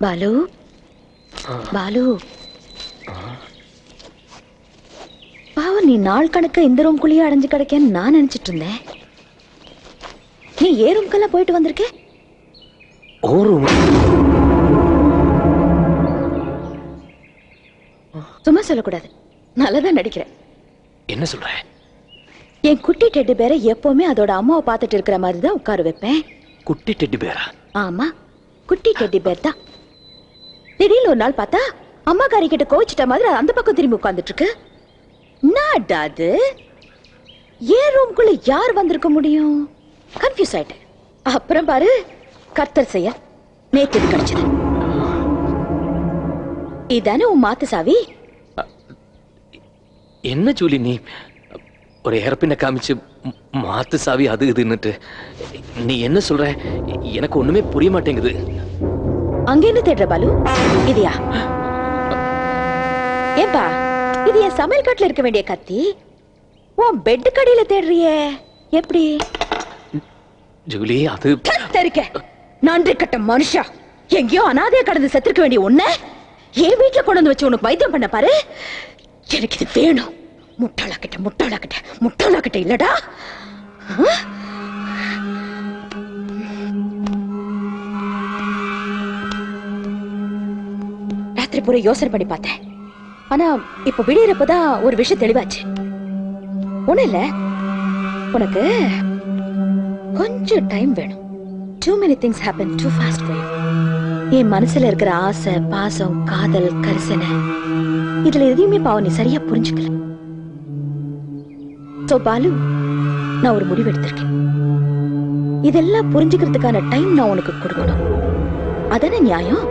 பாலு பாலு பாவம், நீ நாள் கணக்க இந்த ரூம்குள்ளேயே அடைஞ்சு கிடைக்கன்னு நான் நினைச்சிட்டு இருந்தேன். நீ ஏ ரூம்க்கெல்லாம் போயிட்டு வந்திருக்க? சும்மா சொல்லக்கூடாது, நல்லதான் நடிக்கிறேன். என்ன சொல்ற? என் குட்டி டெட்டி பேரை எப்பவுமே அதோட அம்மாவை பார்த்துட்டு இருக்கிற மாதிரி தான் உட்கார வைப்பேன். குட்டி டெட்டி பேரா? ஆமா, குட்டி டெட்டி பேர் தான். திடீர்னு ஒரு நாள் பார்த்தா அம்மா காரி கிட்ட கோவிச்சிட்ட மாதிரி அந்த பக்கம் திரும்பி உட்கார்ந்துட்டு இருக்கு. நாடாது ஏன் ரூம்குள்ள யார் வந்திருக்க முடியும்? கன்ஃபியூஸ் ஆயிட்டேன். அப்புறம் பாரு, கர்த்தர் செய்ய நேத்து இது கிடைச்சது. இதானே உன் மாத்து சாவி? என்ன ஜூலி நீ ஒரு ஏறப்பின்ன காமிச்சு மாத்து சாவி அது இதுன்னுட்டு நீ என்ன சொல்ற? எனக்கு ஒண்ணுமே புரிய மாட்டேங்குது. அங்க என்ன தேடுற பாலு? இதையா? ஏப்பா, இது என் சமையல் கட்டுல இருக்க வேண்டிய கத்தி. உன் பெட் கடியில தேடுறியே, எப்படி? ஜூலி அது கத்தரிக்க நன்றி கட்ட மனுஷா, எங்கேயோ அனாதையா கடந்து செத்துருக்க வேண்டிய உன்ன என் வீட்டுல கொண்டு வந்து வச்சு உனக்கு வைத்தியம் பண்ண பாரு. எனக்கு இது வேணும். முட்டாளாக்கிட்ட முட்டாளாக்கிட்ட முட்டாளாக்கிட்ட இல்லடா. ராத்திரி பூரா யோசனை பண்ணி பார்த்தேன். ஆனா இப்ப விடியறப்பதான் ஒரு விஷயம் தெளிவாச்சு. ஒண்ணு இல்ல, உனக்கு கொஞ்சம் டைம் வேணும். Too many things happen too fast for you. என் மனசுல இருக்கிற ஆசை, பாசம், காதல், கரிசனை, இதுல எதையுமே பாவம் நீ சரியா புரிஞ்சுக்கல. சோ பாலு, நான் ஒரு முடிவு எடுத்திருக்கேன். இதெல்லாம் புரிஞ்சுக்கிறதுக்கான டைம் நான் உனக்கு கொடுக்கணும். அதானே நியாயம்?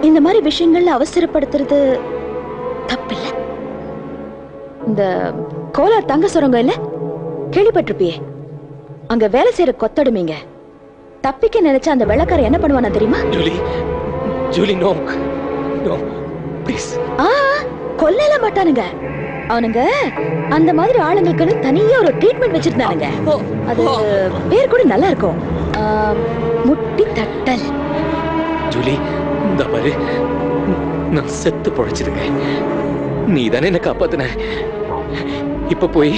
இந்த மாதிரி விஷயங்கள்ல அவசரப்படுத்துறது தப்பில்ல. இந்த கோலார் தங்க சுரங்கம் இல்ல, கேள்விப்பட்டிருப்பியே? அங்க வேலை செய்யற கொத்தடுமைங்க தப்பிக்க நினைச்சா அந்த வெள்ளக்காரன் என்ன பண்ணுவானா தெரியுமா? Julie, Julie no no please. கொல்லல மாட்டானுங்க அவனுங்க. அந்த மாதிரி ஆளுங்களுக்கு தனியா ஒரு ட்ரீட்மெண்ட் வச்சிருந்தானுங்க. அது பேர் கூட நல்லா இருக்கும், முட்டி தட்டல். ஜூலி, இந்த பாரு, நான் செத்து பொழைச்சிருக்கேன். நீ தானே என்ன காப்பாத்தின. இப்ப போய்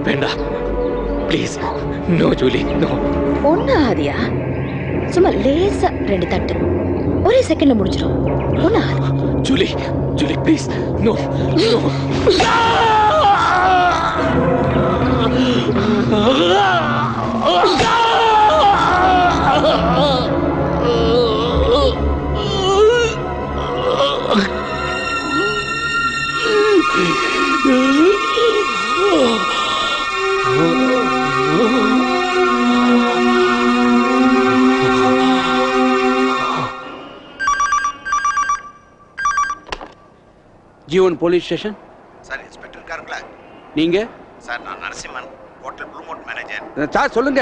வேண்டாம் ப்ளீஸ். No Julie no. ஒண்ணு ஆதியா, சும்மா லேசா 2 தட்டு ஒரே செகண்ட்ல முடிஞ்சிடும். ஒண்ணு Julie, Julie please no no. Jeevan police station. Sir, inspector இருக்காருங்களா? நீங்க? சார், நான் Narasimhan, hotel blue mount manager. Sir சொல்லுங்க.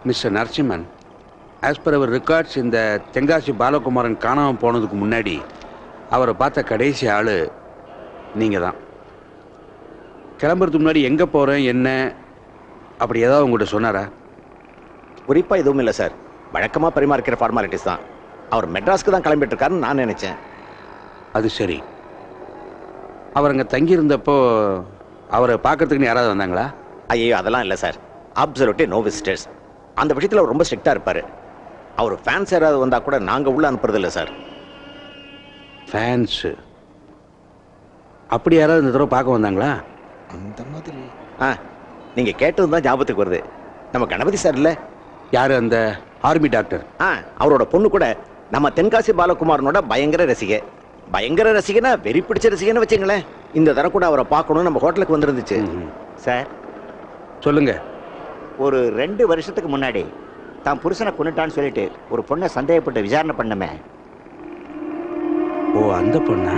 Mister Narasimhan, as per our records, இந்த தென்காசி பாலகுமாரன் காணாமல் போனதுக்கு முன்னாடி அவரை பார்த்த கடைசி ஆள் நீங்கள் தான். கிளம்புறதுக்கு முன்னாடி எங்கே போகிறேன் என்ன அப்படி ஏதாவது உங்கள்கிட்ட சொன்னாரா? குறிப்பாக எதுவும் இல்லை சார், வழக்கமாக பரிமாறிக்கிற ஃபார்மாலிட்டிஸ் தான். அவர் மெட்ராஸ்க்கு தான் கிளம்பிட்டு இருக்காருன்னு நான் நினைச்சேன். அது சரி. அவர் அங்கே தங்கியிருந்தப்போ அவரை பார்க்கறதுக்குன்னு யாராவது வந்தாங்களா? ஐயோ, அதெல்லாம் இல்லை சார். Absolutely no visitors. அந்த விஷயத்தில் அவர் ரொம்ப ஸ்ட்ரிக்டாக இருப்பார். அவர் ஃபேன்ஸ் யாராவது வந்தால் கூட நாங்கள் உள்ளே அனுப்புறது இல்லை சார். ஃபேன்ஸு அப்படி யாராவது இந்த தடவை பார்க்க வந்தாங்களா? அந்த மாதிரி நீங்கள் கேட்டது தான் ஞாபகத்துக்கு வருது. நம்ம கணபதி சார் இல்லை? யார்? அந்த ஆர்மி டாக்டர். அவரோட பொண்ணு கூட நம்ம தென்காசி பாலகுமாரனோட பயங்கர ரசிகை. பயங்கர ரசிகனா வெறி பிடிச்ச ரசிகன்னு வச்சுங்களேன். இந்த தடவை கூட அவரை பார்க்கணும் நம்ம ஹோட்டலுக்கு வந்துருந்துச்சு. சார் சொல்லுங்க. ஒரு 2 வருஷத்துக்கு முன்னாடி தான் புருஷனை கொண்டுட்டான்னு சொல்லிட்டு ஒரு பொண்ணை சந்தேகப்பட்டு விசாரணை பண்ணமே. ஓ, அந்த பொண்ணா?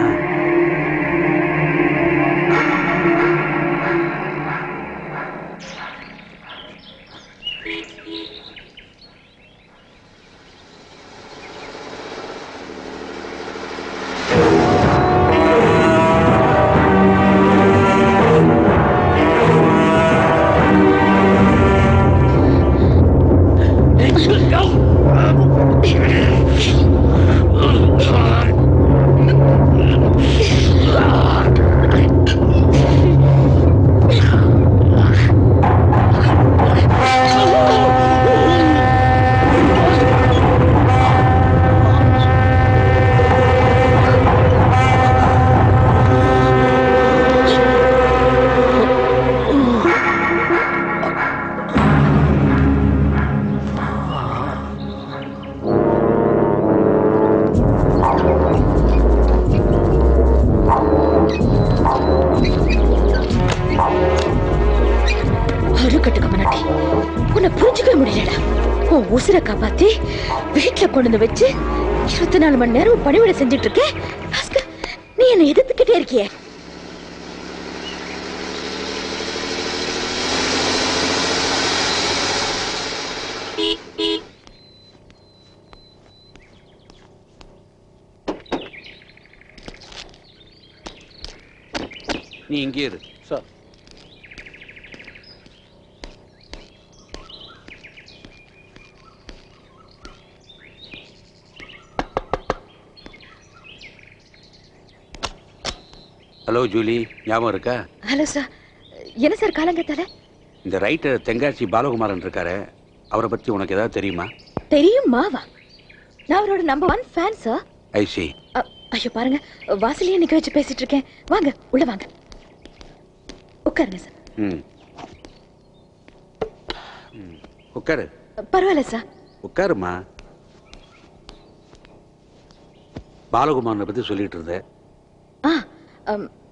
உசுரை காப்பாத்தி வீட்டுல கொண்டு வந்து வச்சு 24 மணி நேரம் பணிவிட செஞ்சுட்டு இருக்கேன். பாஸ்கர், நீ என்னை எதிர்த்துக்கிட்டே இருக்கியே. நீ இங்கே இரு. சார். ஹலோ ஜூலி, ஞாபகம் இருக்கா? Hello sir. என்ன சார் காலங்கத்தால? இந்த ரைட்டர் தென்காசி பாலகுமாரன் இருக்காரு, அவரை பத்தி உனக்கு ஏதாவது தெரியுமா? தெரியும் மாவா. நான் அவரோட நம்பர் 1 ஃபேன் சார். ஐ சி. ஐயோ பாருங்க, வாசலையே நிக்க வச்சு பேசிட்டு இருக்கேன். வாங்க உள்ள வாங்க, உட்காருங்க சார். உட்காரு. பரவாயில்ல சார். உட்காருமா. பாலகுமாரனை பத்தி சொல்லிட்டு இருந்தேன்.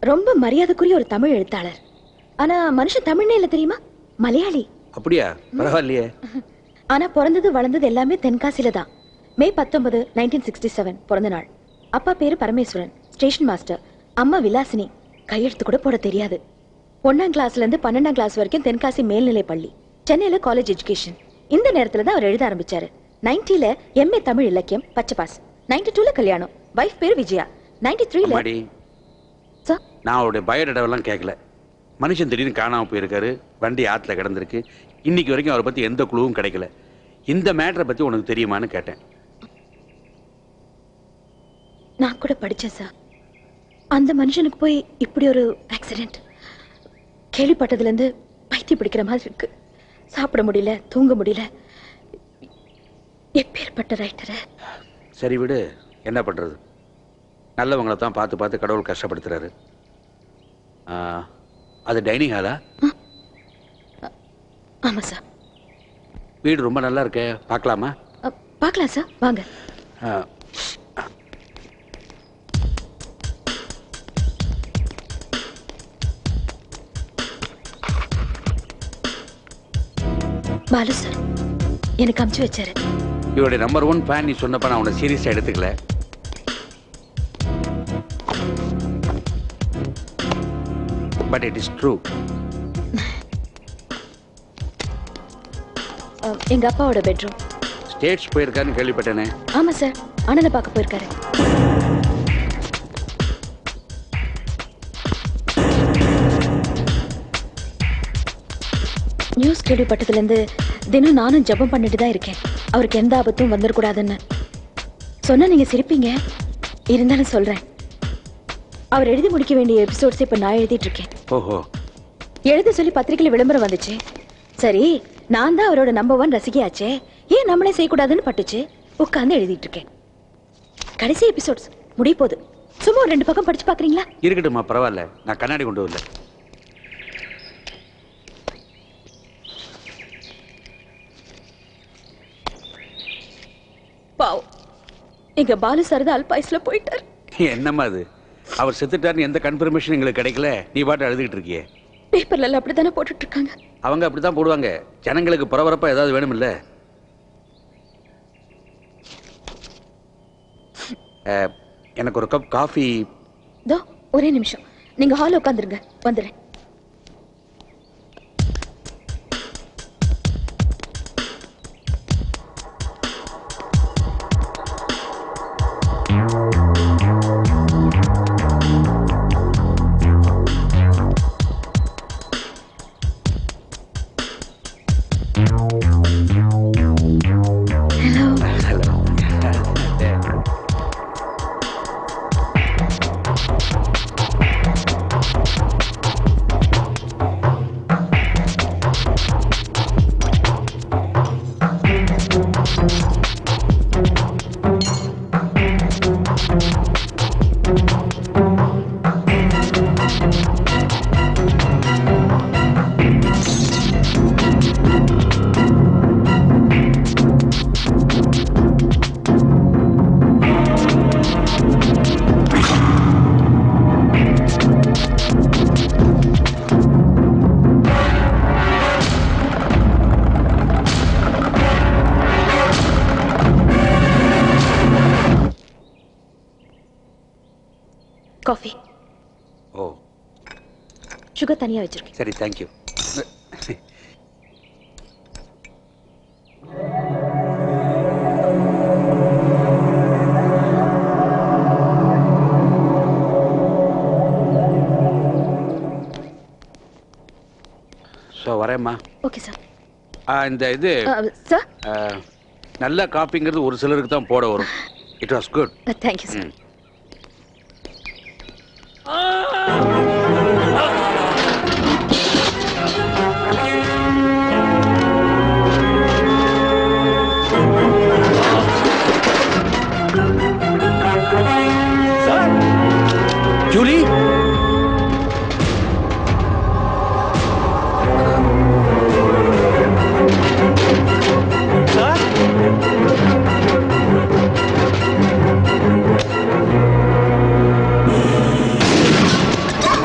ரொம்ப மரியாதைக்குரிய ஒரு தமிழ் எழுத்தாளர். ஆனா மனுஷன் தமிழ்னே இல்ல தெரியுமா, மலையாளி. அப்படியா? பரவாயில்லையே. ஆனா பிறந்தது வளர்ந்தது எல்லாமே தென்காசியில தான். மே 19, 1967 பிறந்த நாள். அப்பா பேரு பரமேஸ்வரன், ஸ்டேஷன் மாஸ்டர். அம்மா விலாசினி, கையெழுத்து கூட போட தெரியாது. 1ஆம் கிளாஸ்ல இருந்து 12ஆம் கிளாஸ் வரைக்கும் தென்காசி மேல்நிலை பள்ளி, சென்னையில காலேஜ் எஜுகேஷன். இந்த நேரத்துல தான் அவர் எழுத ஆரம்பிச்சாரு. 90ல MA தமிழ் இலக்கியம் பச்சை பாஸ். 92ல கல்யாணம், வைஃப் பேரு விஜயா. 93ல நான் அவருடைய பயோடேட்டாவெல்லாம் கேட்கல. மனுஷன் திடீர்னு காணாம போயிருக்காரு, வண்டி ஆத்துல கிடந்திருக்கு. இன்னைக்கு வரைக்கும் அவரை பத்தி எந்த குழுவும் கிடைக்கல. இந்த மேட்டரை பத்தி உனக்கு தெரியுமான்னு கேட்டேன். நான் கூட படிச்சேன் சார். அந்த மனுஷனுக்கு போய் இப்படி ஒரு ஆக்சிடென்ட் கேள்விப்பட்டதுல இருந்து பைத்தியம் பிடிக்கிற மாதிரி இருக்கு. சாப்பிட முடியல, தூங்க முடியல. எப்பேற்பட்ட ரைட்டரை. சரி விடு, என்ன பண்றது? நல்லவங்களை தான் பார்த்து பார்த்து கடவுள் கஷ்டப்படுத்துறாரு. அது டைனிங் ஹாலா? ஆமா சார். வீடு ரொம்ப நல்லா இருக்கே, பார்க்கலாமா? பார்க்கலாம் சார், வாங்க. பாலு சார் எனக்கு அமுச்சு வச்சாரு. இவருடைய நம்பர் 1 ஃபேன். நீ சொன்னப்ப நான் உன்னை சீரியஸா எடுத்துக்கல. But it is true. எங்க அப்பாவோட பெட்ரூம். ஸ்டேட்ஸ் போயிருக்காருன்னு கேள்விப்பட்டேனே. ஆமா சார், அண்ணனை பார்க்க போயிருக்காரு. நியூஸ் கேள்விப்பட்டதுல இருந்து தினம் நானும் ஜெபம் பண்ணிட்டு தான் இருக்கேன், அவருக்கு எந்த ஆபத்தும் வந்துடக்கூடாதுன்னு. சொன்னா நீங்க சிரிப்பீங்க, இருந்தாலும் சொல்றேன். அவர் எழுதி முடிக்க வேண்டிய எபிசோட்ஸ் இப்ப நான் எழுதிட்டு இருக்கேன். ஓஹோ. எழுத சொல்லி பத்திரிகையில விளம்பரம் வந்துச்சு. சரி, நான் தான் அவரோட நம்பர் 1 ரசிகையாச்சே, ஏன் நம்மளே செய்யக்கூடாதுன்னு பட்டுச்சு. உட்கார்ந்து எழுதிட்டு இருக்கேன். கடைசி எபிசோட்ஸ் முடிய போகுது. சும்மா 2 பக்கம் படிச்சு பாக்குறீங்களா? இருக்கட்டுமா, பரவாயில்ல. நான் கண்ணாடி கொண்டு வரல. பாவ், எங்க பாலு சார் தான் அல்பாயுஸ்ல போயிட்டார். என்னம்மா அது? அவர் செத்துட்டாருன்னு எந்த கன்ஃபர்மேஷன் எங்களுக்கு கிடைக்கல, நீ பாட்டு எழுதிட்டு இருக்கியே. பேப்பர்ல எல்லாம் அப்படித்தானே போட்டுட்டு இருக்காங்க. அவங்க அப்படித்தான் போடுவாங்க. ஜனங்களுக்கு பரபரப்பா ஏதாவது வேணும் இல்ல. எனக்கு ஒரு கப் காஃபி. தோ ஒரே நிமிஷம், நீங்க ஹால்ல உட்காந்துருங்க, வந்துடுறேன். ஓ சுகர் தனியா வச்சிருக்கேன். சரி, தேங்க்யூ. ஸோ வரேம்மா. Okay sir. இந்த இது சார், நல்ல காப்பிங்கிறது ஒரு சிலருக்கு தான் போட வரும். It was good. Thank you sir. Julie,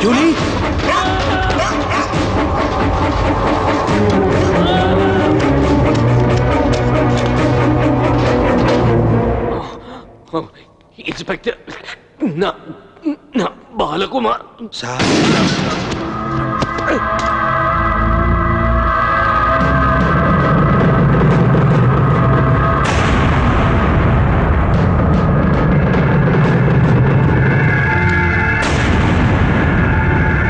Julie, inspector, நான் பாலகுமார். சார்